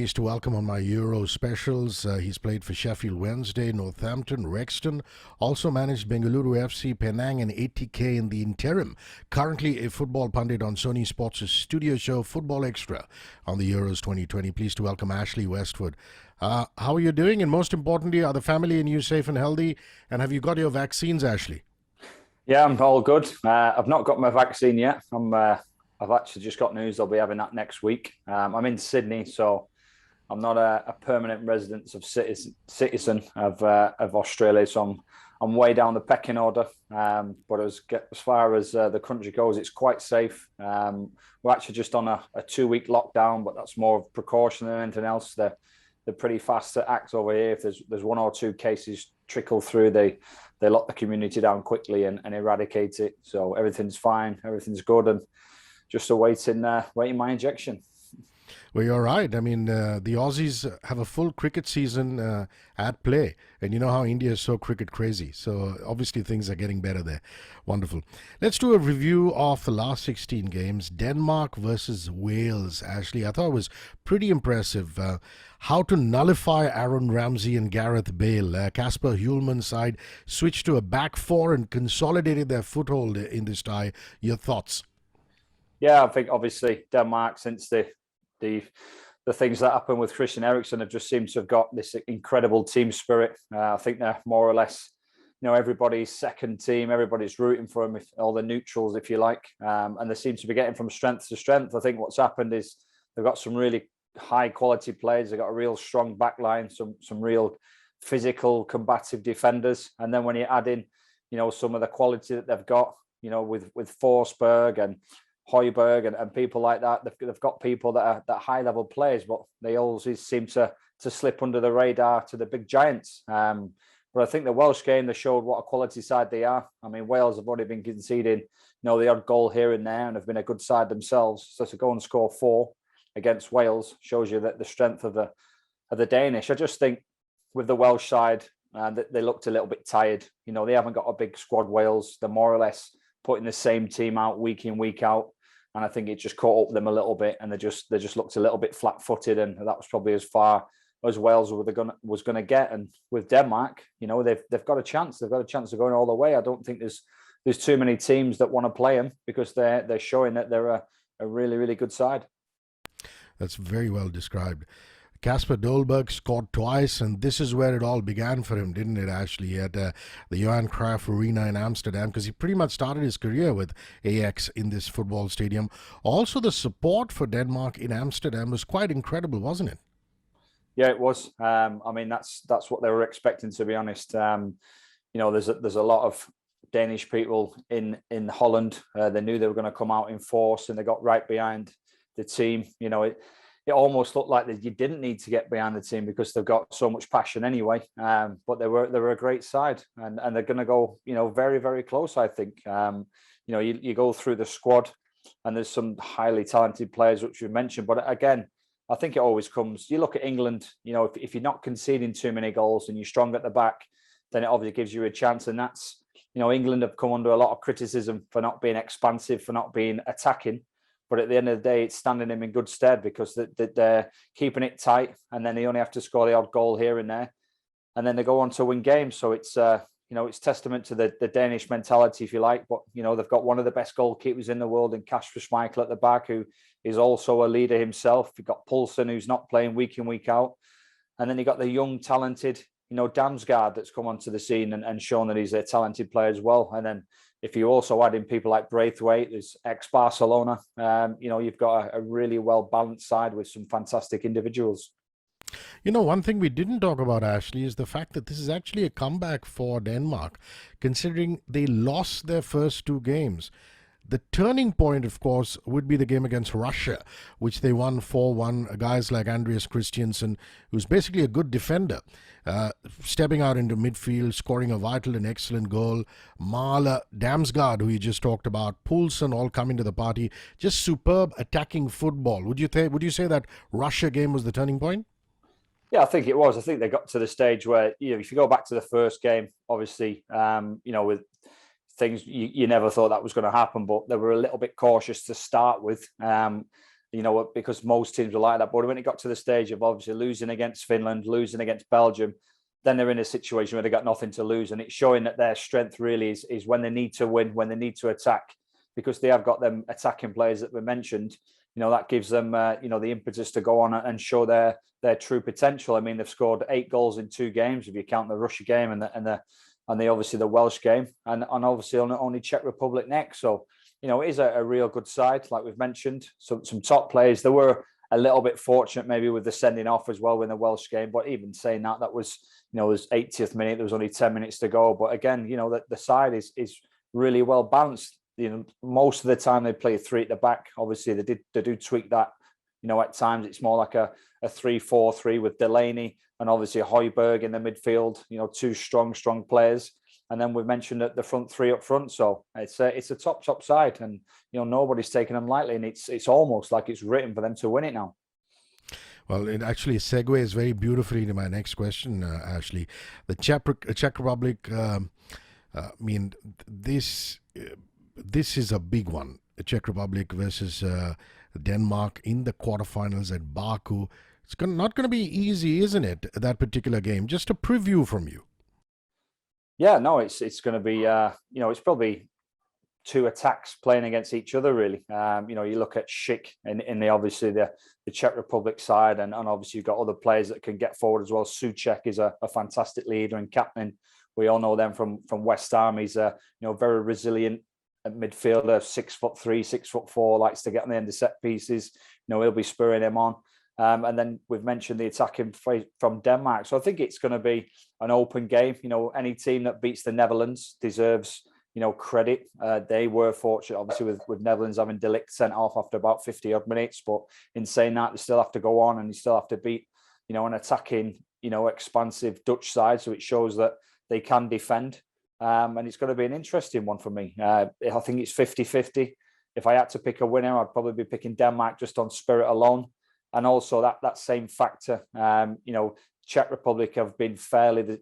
pleased to welcome on my Euro specials. He's played for Sheffield Wednesday, Northampton, Rexton, also managed Bengaluru FC, Penang and 80K in the interim. Currently a football pundit on Sony Sports' studio show Football Extra on the Euros 2020. Pleased to welcome Ashley Westwood. How are you doing? And most importantly, are the family and you safe and healthy? And have you got your vaccines, Ashley? Yeah, I'm all good. I've not got my vaccine yet. I've actually just got news I'll be having that next week. I'm in Sydney, so I'm not a permanent resident of citizen of Australia, so I'm way down the pecking order. But as far as the country goes, it's quite safe. We're actually just on a 2-week lockdown, but that's more of precaution than anything else. They're pretty fast to act over here. If there's one or two cases trickle through, they lock the community down quickly and eradicate it. So everything's fine, everything's good, and just waiting my injection. Well, you're right. I mean, the Aussies have a full cricket season at play. And you know how India is so cricket crazy. So obviously things are getting better there. Wonderful. Let's do a review of the last 16 games. Denmark versus Wales, Ashley. I thought it was pretty impressive. How to nullify Aaron Ramsey and Gareth Bale. Kasper Hjulmand's side switched to a back four and consolidated their foothold in this tie. Your thoughts? Yeah, I think obviously Denmark, since the things that happened with Christian Eriksen, have just seemed to have got this incredible team spirit. I think they're more or less, everybody's second team. Everybody's rooting for them, all the neutrals, if you like. And they seem to be getting from strength to strength. I think what's happened is they've got some really high quality players. They've got a real strong back line, some real physical, combative defenders. And then when you add in, some of the quality that they've got, with Forsberg and Højbjerg and people like that, they've got people that are high level players, but they always seem to slip under the radar to the big giants. But I think the Welsh game, they showed what a quality side they are. I mean, Wales have only been conceding, the odd goal here and there, and have been a good side themselves. So to go and score 4 against Wales shows you that the strength of the Danish. I just think with the Welsh side, they looked a little bit tired. They haven't got a big squad. Wales, they're more or less putting the same team out week in, week out. And I think it just caught up with them a little bit, and they just looked a little bit flat-footed, and that was probably as far as Wales was going to get. And with Denmark, they've got a chance. They've got a chance of going all the way. I don't think there's too many teams that want to play them, because they're showing that they're a really, really good side. That's very well described. Kasper Dolberg scored twice, and this is where it all began for him, didn't it, Ashley, at the Johan Cruyff Arena in Amsterdam, because he pretty much started his career with Ajax in this football stadium. Also, the support for Denmark in Amsterdam was quite incredible, wasn't it? Yeah, it was. I mean, that's what they were expecting, to be honest. There's a lot of Danish people in Holland. They knew they were going to come out in force, and they got right behind the team. It almost looked like that you didn't need to get behind the team because they've got so much passion anyway. But they were a great side, and they're going to go, very, very close, I think. You go through the squad, and there's some highly talented players, which you mentioned. But again, I think it always comes. You look at England, if you're not conceding too many goals and you're strong at the back, then it obviously gives you a chance. And that's, England have come under a lot of criticism for not being expansive, for not being attacking. But at the end of the day, it's standing them in good stead, because they're keeping it tight, and then they only have to score the odd goal here and there, and then they go on to win games. So it's it's testament to the Danish mentality, if you like. But they've got one of the best goalkeepers in the world in Kasper Schmeichel at the back, who is also a leader himself. You've got Poulsen, who's not playing week in, week out, and then you got the young, talented Damsgaard that's come onto the scene and shown that he's a talented player as well. And then if you also add in people like Braithwaite, there's ex-Barcelona, you've got a really well-balanced side with some fantastic individuals. One thing we didn't talk about, Ashley, is the fact that this is actually a comeback for Denmark, considering they lost their first 2 games. The turning point, of course, would be the game against Russia, which they won 4-1. Guys like Andreas Christiansen, who's basically a good defender, stepping out into midfield, scoring a vital and excellent goal. Muller, Damsgaard, who you just talked about, Poulsen, all coming to the party. Just superb attacking football. Would you say that Russia game was the turning point? Yeah, I think it was. I think they got to the stage where, if you go back to the first game, obviously, with things you never thought that was going to happen, but they were a little bit cautious to start with. because most teams were like that. But when it got to the stage of obviously losing against Finland, losing against Belgium, then they're in a situation where they got nothing to lose. And it's showing that their strength really is when they need to win, when they need to attack, because they have got them attacking players that we mentioned. That gives them, the impetus to go on and show their true potential. I mean, they've scored 8 goals in 2 games, if you count the Russia game and the obviously the Welsh game, and obviously only Czech Republic next. So, it is a real good side, like we've mentioned. Some top players. They were a little bit fortunate maybe with the sending off as well in the Welsh game. But even saying that was, it was 80th minute. There was only 10 minutes to go. But again, the side is really well balanced. Most of the time they play 3 at the back. Obviously they do tweak that. At times it's more like a 3-4-3 with Delaney and obviously Højbjerg in the midfield. 2 strong players. And then we've mentioned that the front 3 up front. So it's a top side, and nobody's taking them lightly, and it's almost like it's written for them to win it now. Well, it actually segues very beautifully to my next question, Ashley. The Czech Republic. This is a big one. The Czech Republic versus Denmark in the quarterfinals at Baku. It's not going to be easy, isn't it? That particular game. Just a preview from you. Yeah, no, it's going to be, it's probably 2 attacks playing against each other, really. You look at Schick in the obviously the Czech Republic side, and obviously you've got other players that can get forward as well. Souček is a fantastic leader and captain. We all know them from West Ham. He's a very resilient midfielder, 6'3", 6'4", likes to get on the end of set pieces. He'll be spurring him on. And then we've mentioned the attacking from Denmark. So I think it's going to be an open game. Any team that beats the Netherlands deserves, credit. They were fortunate, obviously, with Netherlands having De Ligt sent off after about 50 odd minutes. But in saying that, they still have to go on, and you still have to beat, an attacking, expansive Dutch side. So it shows that they can defend. And it's going to be an interesting one for me. I think it's 50-50. If I had to pick a winner, I'd probably be picking Denmark just on spirit alone. And also that same factor, Czech Republic have been fairly,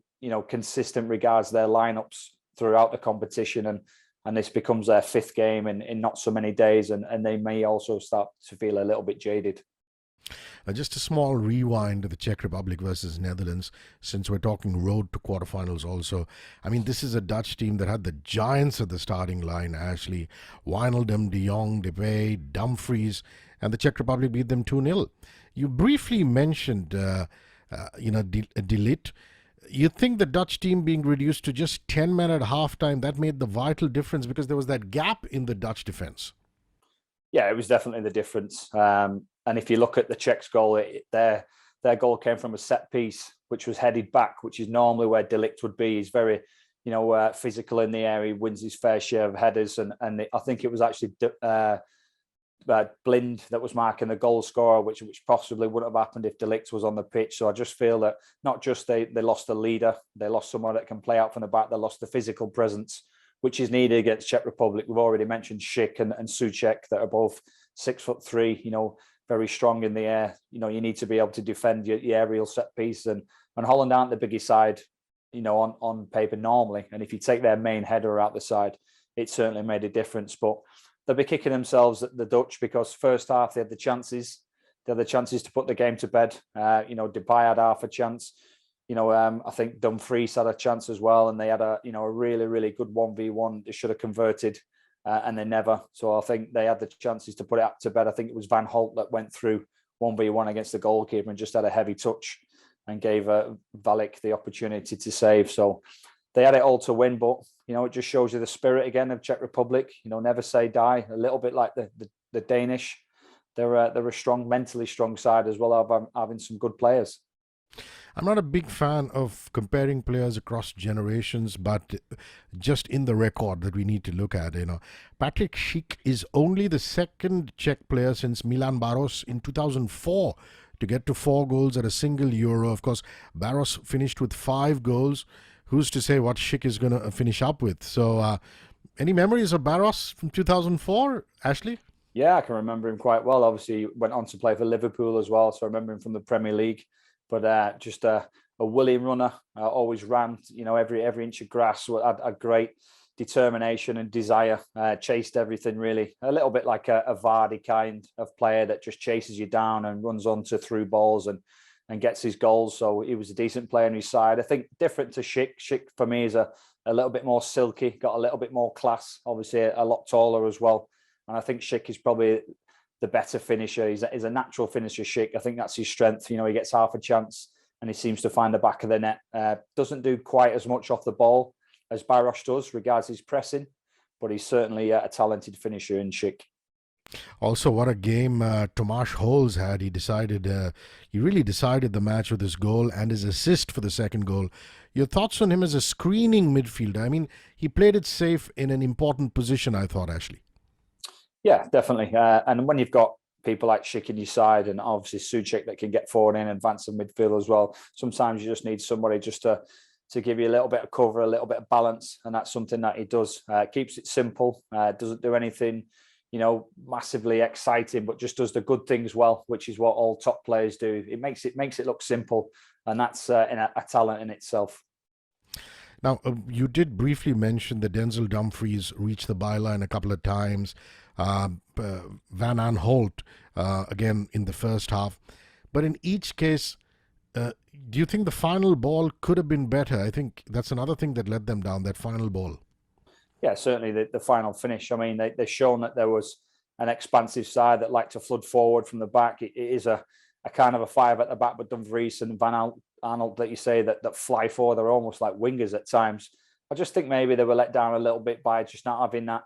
consistent regards their lineups throughout the competition, and this becomes their 5th game in not so many days, and they may also start to feel a little bit jaded. Just a small rewind to the Czech Republic versus Netherlands, since we're talking road to quarterfinals also. I mean, this is a Dutch team that had the giants at the starting line, Ashley. Wijnaldum, De Jong, De Vrij, Dumfries, and the Czech Republic beat them 2-0. You briefly mentioned, De Ligt. You think the Dutch team being reduced to just 10 men at halftime, that made the vital difference because there was that gap in the Dutch defence? Yeah, it was definitely the difference. And if you look at the Czechs' goal, their goal came from a set piece, which was headed back, which is normally where De Ligt would be. He's very, physical in the air. He wins his fair share of headers, and I think it was actually Blind that was marking the goal scorer, which possibly wouldn't have happened if De Ligt was on the pitch. So I just feel that not just they lost a leader, they lost someone that can play out from the back, they lost the physical presence, which is needed against Czech Republic. We've already mentioned Schick and Souček that are both 6'3", very strong in the air. You need to be able to defend your aerial set piece, and Holland aren't the biggest side, on paper normally. And if you take their main header out the side, it certainly made a difference. But they'll be kicking themselves at the Dutch, because first half they had the chances. They had the chances to put the game to bed. Depay had half a chance. I think Dumfries had a chance as well, and they had a really, really good 1v1. They should have converted, and they never. So I think they had the chances to put it up to bed. I think it was Van Holt that went through 1v1 against the goalkeeper and just had a heavy touch and gave Valek the opportunity to save. So they had it all to win, but it just shows you the spirit again of Czech Republic. Never say die. A little bit like the Danish. They're a mentally strong side as well, having some good players. I'm not a big fan of comparing players across generations, but just in the record that we need to look at, Patrik Schick is only the second Czech player since Milan Barros in 2004 to get to 4 goals at a single Euro. Of course, Barros finished with 5 goals. Who's to say what Schick is going to finish up with? So, any memories of Barros from 2004, Ashley? Yeah, I can remember him quite well. Obviously, he went on to play for Liverpool as well, so I remember him from the Premier League. But just a willing runner, always ran, every inch of grass. Had great determination and desire, chased everything really. A little bit like a Vardy kind of player that just chases you down and runs onto through balls and gets his goals. So he was a decent player on his side. I think different to Schick. Schick for me is a little bit more silky, got a little bit more class, obviously a lot taller as well. And I think Schick is probably the better finisher. He's a natural finisher, Schick. I think that's his strength. He gets half a chance and he seems to find the back of the net. Doesn't do quite as much off the ball as Barros does, regards his pressing, but he's certainly a talented finisher in Schick. Also, what a game Tomáš Holz had. He really decided the match with his goal and his assist for the second goal. Your thoughts on him as a screening midfielder? I mean, he played it safe in an important position, I thought, Ashley. Yeah, definitely. And when you've got people like Schick in your side and obviously Souček that can get forward in and advance the midfield as well, sometimes you just need somebody just to give you a little bit of cover, a little bit of balance. And that's something that he does. Keeps it simple, doesn't do anything, massively exciting, but just does the good things well, which is what all top players do. It makes it look simple. And that's a talent in itself. Now, you did briefly mention that Denzel Dumfries reached the byline a couple of times. Van Aanholt, again, in the first half. But in each case, do you think the final ball could have been better? I think that's another thing that let them down, that final ball. Yeah, certainly the final finish. I mean, they've shown that there was an expansive side that liked to flood forward from the back. It is a kind of a five at the back, but Dumfries and Van Aanholt that you say that fly forward, they're almost like wingers at times. I just think maybe they were let down a little bit by just not having that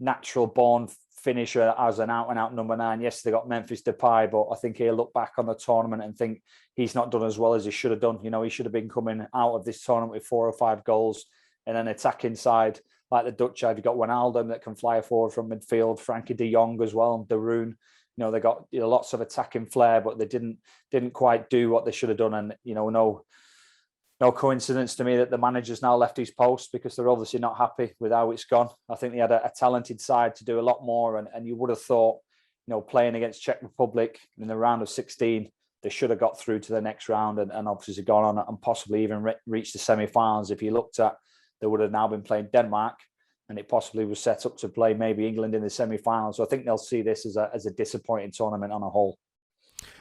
natural born finisher as an out-and-out number 9. Yes, they got Memphis Depay, but I think he'll look back on the tournament and think he's not done as well as he should have done. He should have been coming out of this tournament with 4 or 5 goals and an attacking side like the Dutch have. You've got Wijnaldum that can fly forward from midfield, Frankie de Jong as well, and De Roon. They got lots of attacking flair, but they didn't quite do what they should have done. And no coincidence to me that the manager's now left his post because they're obviously not happy with how it's gone. I think they had a talented side to do a lot more, and you would have thought, playing against Czech Republic in the round of 16, they should have got through to the next round and obviously gone on and possibly even reached the semi-finals. If you looked at, they would have now been playing Denmark, and it possibly was set up to play maybe England in the semi-finals. So I think they'll see this as a disappointing tournament on a whole.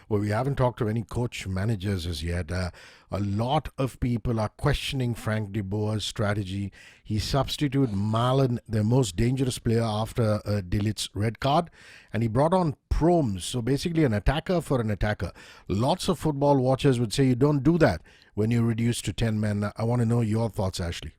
Well, we haven't talked to any coach managers as yet. A lot of people are questioning Frank de Boer's strategy. He substituted Milan, their most dangerous player, after Dilit's red card, and he brought on Promes, so basically an attacker for an attacker. Lots of football watchers would say you don't do that when you're reduced to 10 men. I want to know your thoughts, Ashley.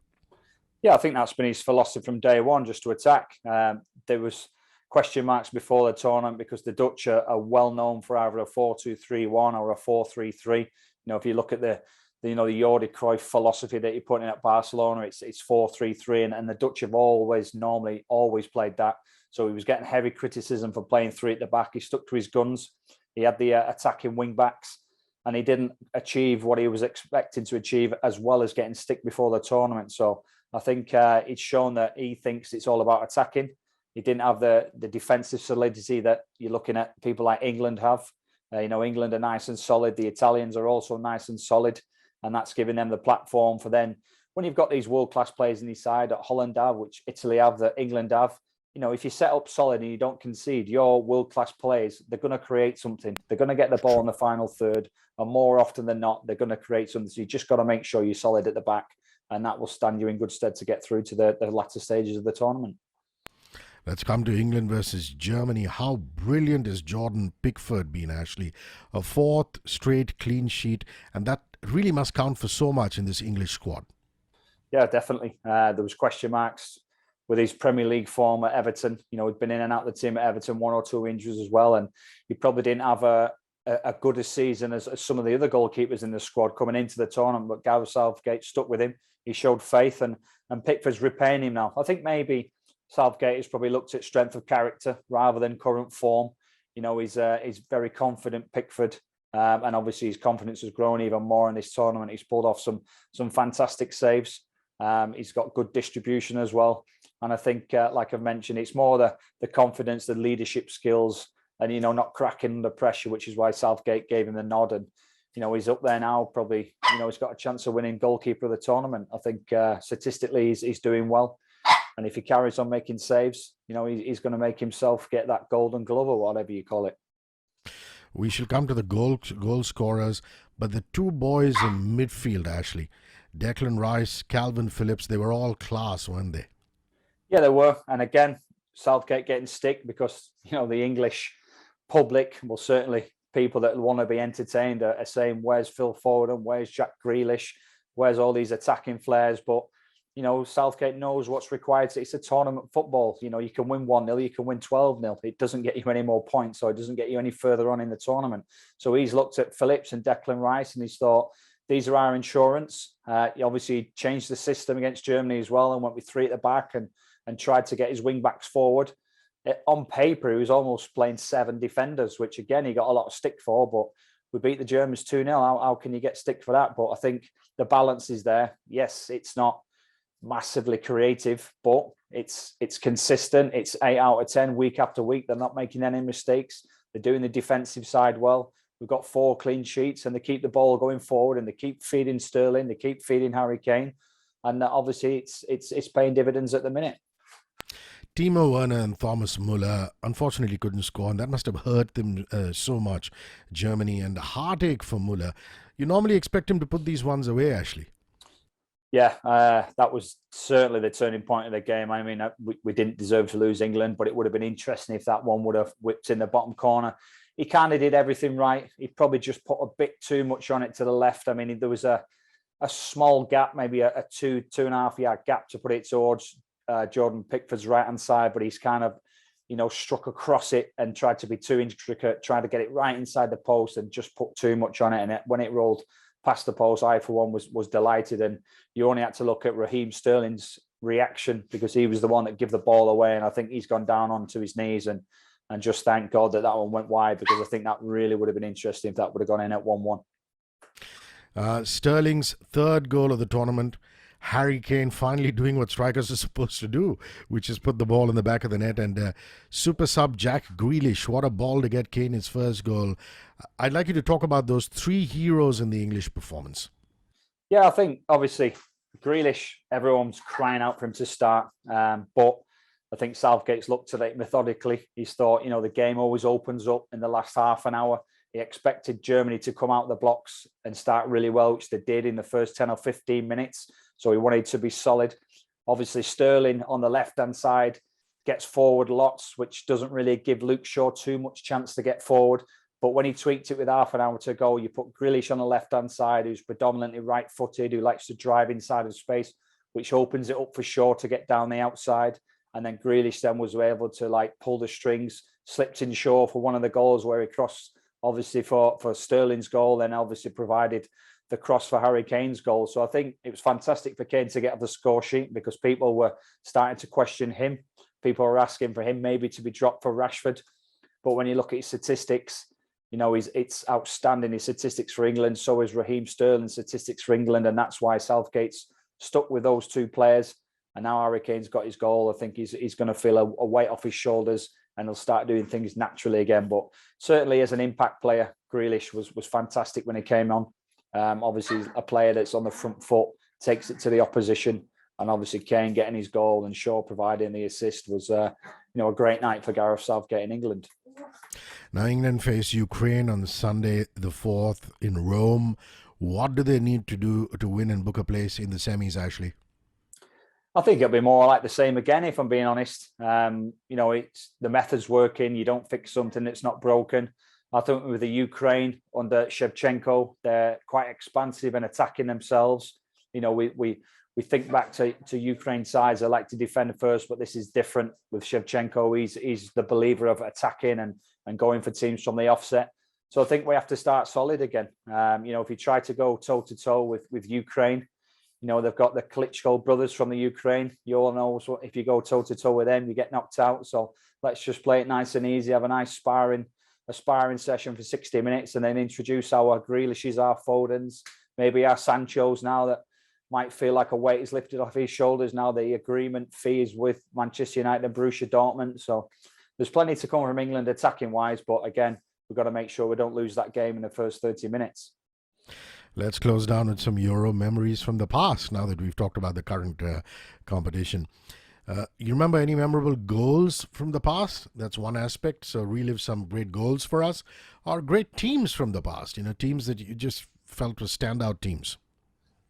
Yeah, I think that's been his philosophy from day one, just to attack. There was question marks before the tournament because the Dutch are well known for either a 4-2-3-1 or a 4-3-3. If you look at the Jordi Cruyff philosophy that he put in at Barcelona, it's 4-3-3, and the Dutch have normally always played that. So he was getting heavy criticism for playing 3 at the back. He stuck to his guns. He had the attacking wing backs, and he didn't achieve what he was expecting to achieve, as well as getting stick before the tournament. So I think it's shown that he thinks it's all about attacking. He didn't have the defensive solidity that you're looking at people like England have. England are nice and solid. The Italians are also nice and solid, and that's giving them the platform for then. When you've got these world-class players in his side that Holland have, which Italy have, that England have, if you set up solid and you don't concede, your world-class players, they're going to create something. They're going to get the ball in the final third, and more often than not, they're going to create something. So you just got to make sure you're solid at the back, and that will stand you in good stead to get through to the latter stages of the tournament. Let's come to England versus Germany. How brilliant has Jordan Pickford been, Ashley? A 4th straight clean sheet, and that really must count for so much in this English squad. Yeah, definitely. There was question marks with his Premier League form at Everton. He'd been in and out of the team at Everton, 1 or 2 injuries as well, and he probably didn't have a good a season as some of the other goalkeepers in the squad coming into the tournament, but Gareth Southgate stuck with him. He showed faith, and Pickford's repaying him now. I think maybe Southgate has probably looked at strength of character rather than current form. He's very confident, Pickford, and obviously his confidence has grown even more in this tournament. He's pulled off some fantastic saves. He's got good distribution as well, and I think, like I've mentioned, it's more the confidence, the leadership skills, and not cracking under pressure, which is why Southgate gave him the nod. And he's up there now. Probably, he's got a chance of winning goalkeeper of the tournament. I think statistically, he's doing well. And if he carries on making saves, he's going to make himself get that golden glove or whatever you call it. We shall come to the goal scorers, but the two boys in midfield, Ashley, Declan Rice, Calvin Phillips, they were all class, weren't they? Yeah, they were. And again, Southgate getting stick because, the English public, well, certainly people that want to be entertained are saying, where's Phil Foden? Where's Jack Grealish? Where's all these attacking flares? But, Southgate knows what's required. It's a tournament football. You can win 1-0, you can win 12-0. It doesn't get you any more points, so it doesn't get you any further on in the tournament. So he's looked at Phillips and Declan Rice and he's thought, these are our insurance. He obviously changed the system against Germany as well and went with 3 at the back and tried to get his wing backs forward. On paper, he was almost playing 7 defenders, which again, he got a lot of stick for, but we beat the Germans 2-0. How can you get stick for that? But I think the balance is there. Yes, it's not massively creative, but it's consistent. It's 8 out of 10 week after week. They're not making any mistakes. They're doing the defensive side well. We've got 4 clean sheets and they keep the ball going forward and they keep feeding Sterling. They keep feeding Harry Kane. And obviously it's paying dividends at the minute. Timo Werner and Thomas Muller unfortunately couldn't score, and that must have hurt them so much, Germany, and a heartache for Muller. You normally expect him to put these ones away, Ashley. Yeah, that was certainly the turning point of the game. I mean, we didn't deserve to lose England, but it would have been interesting if that one would have whipped in the bottom corner. He kind of did everything right. He probably just put a bit too much on it to the left. I mean, there was a small gap, maybe a 2.5 yard gap to put it towards Jordan Pickford's right-hand side, but he's kind of, struck across it and tried to be too intricate, tried to get it right inside the post and just put too much on it. And when it rolled past the post, I, for one, was delighted. And you only had to look at Raheem Sterling's reaction because he was the one that gave the ball away. And I think he's gone down onto his knees and just thank God that one went wide, because I think that really would have been interesting if that would have gone in at 1-1. Sterling's 3rd goal of the tournament. Harry Kane finally doing what strikers are supposed to do, which is put the ball in the back of the net. And super sub Jack Grealish, what a ball to get Kane his first goal. I'd like you to talk about those 3 heroes in the English performance. Yeah, I think obviously Grealish, everyone's crying out for him to start. But I think Southgate's looked at it methodically. He's thought, the game always opens up in the last half an hour. He expected Germany to come out of the blocks and start really well, which they did in the first 10 or 15 minutes. So he wanted to be solid. Obviously, Sterling on the left-hand side gets forward lots, which doesn't really give Luke Shaw too much chance to get forward. But when he tweaked it with half an hour to go, you put Grealish on the left-hand side, who's predominantly right-footed, who likes to drive inside of space, which opens it up for Shaw to get down the outside. And then Grealish then was able to pull the strings, slipped in Shaw for one of the goals where he crossed, obviously for Sterling's goal, then obviously provided the cross for Harry Kane's goal. So I think it was fantastic for Kane to get off the score sheet because people were starting to question him. People were asking for him maybe to be dropped for Rashford. But when you look at his statistics, it's outstanding, his statistics for England. So is Raheem Sterling's statistics for England. And that's why Southgate's stuck with those 2 players. And now Harry Kane's got his goal. I think he's going to feel a weight off his shoulders and he'll start doing things naturally again. But certainly as an impact player, Grealish was fantastic when he came on. Obviously, a player that's on the front foot, takes it to the opposition. And obviously, Kane getting his goal and Shaw providing the assist was, a great night for Gareth Southgate in England. Now, England face Ukraine on Sunday, the 4th in Rome. What do they need to do to win and book a place in the semis, Ashley? I think it'll be more like the same again, if I'm being honest. It's the method's working. You don't fix something that's not broken. I think with the Ukraine under Shevchenko, they're quite expansive and attacking themselves. We think back to Ukraine sides. They like to defend first, but this is different with Shevchenko. He's the believer of attacking and going for teams from the offset. So I think we have to start solid again. If you try to go toe-to-toe with Ukraine, they've got the Klitschko brothers from the Ukraine. You all know if you go toe-to-toe with them, you get knocked out. So let's just play it nice and easy, have a nice sparring session for 60 minutes and then introduce our Grealishes, our Fodens, maybe our Sanchos now that might feel like a weight is lifted off his shoulders. Now the agreement fee is with Manchester United and Borussia Dortmund. So there's plenty to come from England attacking wise, but again, we've got to make sure we don't lose that game in the first 30 minutes. Let's close down with some Euro memories from the past now that we've talked about the current competition. You remember any memorable goals from the past? That's one aspect. So relive some great goals for us, or great teams from the past. Teams that you just felt were standout teams.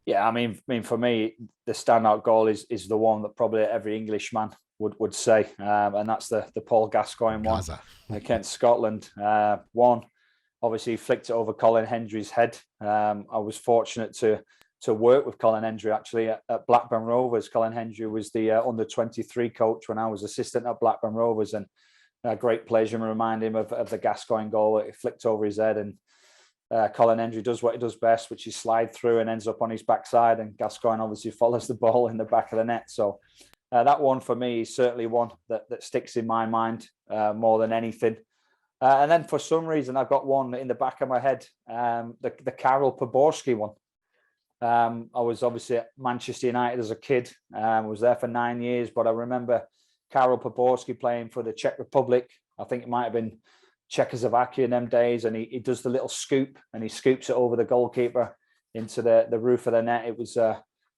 Yeah, I mean, for me, the standout goal is the one that probably every Englishman would say, and that's the Paul Gascoigne one against Scotland. One, obviously, flicked it over Colin Hendry's head. I was fortunate to work with Colin Hendry actually at Blackburn Rovers. Colin Hendry was the under-23 coach when I was assistant at Blackburn Rovers, and a great pleasure to remind him of the Gascoigne goal. It flicked over his head, and Colin Hendry does what he does best, which is slide through and ends up on his backside, and Gascoigne obviously follows the ball in the back of the net. So that one for me is certainly one that sticks in my mind more than anything. And then for some reason, I've got one in the back of my head, the Karol Poborski one. I was obviously at Manchester United as a kid. I was there for 9 years, but I remember Karol Poborski playing for the Czech Republic. I think it might have been Czechoslovakia in them days, and he does the little scoop, and he scoops it over the goalkeeper into the roof of the net. It was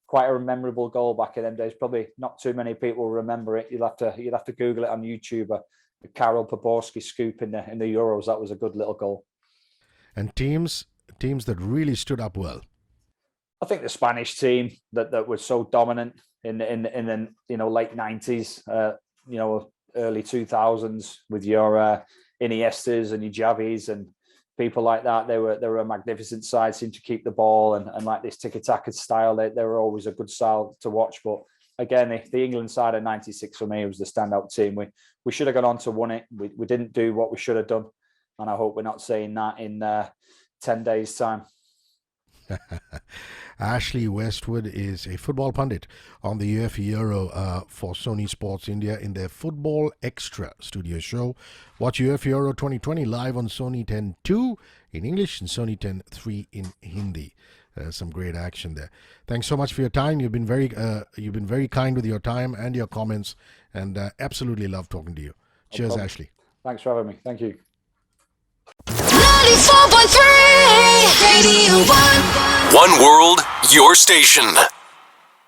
quite a memorable goal back in them days. Probably not too many people remember it. You'd have to Google it on YouTube. The Karol Poborski scoop in the Euros. That was a good little goal. And teams that really stood up well. I think the Spanish team that was so dominant in the late 90s, early 2000s with your Iniestas and your Javis and people like that. They were a magnificent side, seemed to keep the ball and like this tiki-taka style. They were always a good style to watch. But again, the England side of 96 for me was the standout team. We should have gone on to win it. We didn't do what we should have done. And I hope we're not saying that in 10 days' time. Ashley Westwood is a football pundit on the UEFA Euro for Sony Sports India in their Football Extra studio show. Watch UEFA Euro 2020 live on Sony 10.2 in English and Sony 10.3 in Hindi. Some great action there. Thanks so much for your time. You've been very kind with your time and your comments, and absolutely love talking to you. Cheers, Ashley. Thanks for having me. Thank you. 94.3 Radio 1. One world, your station.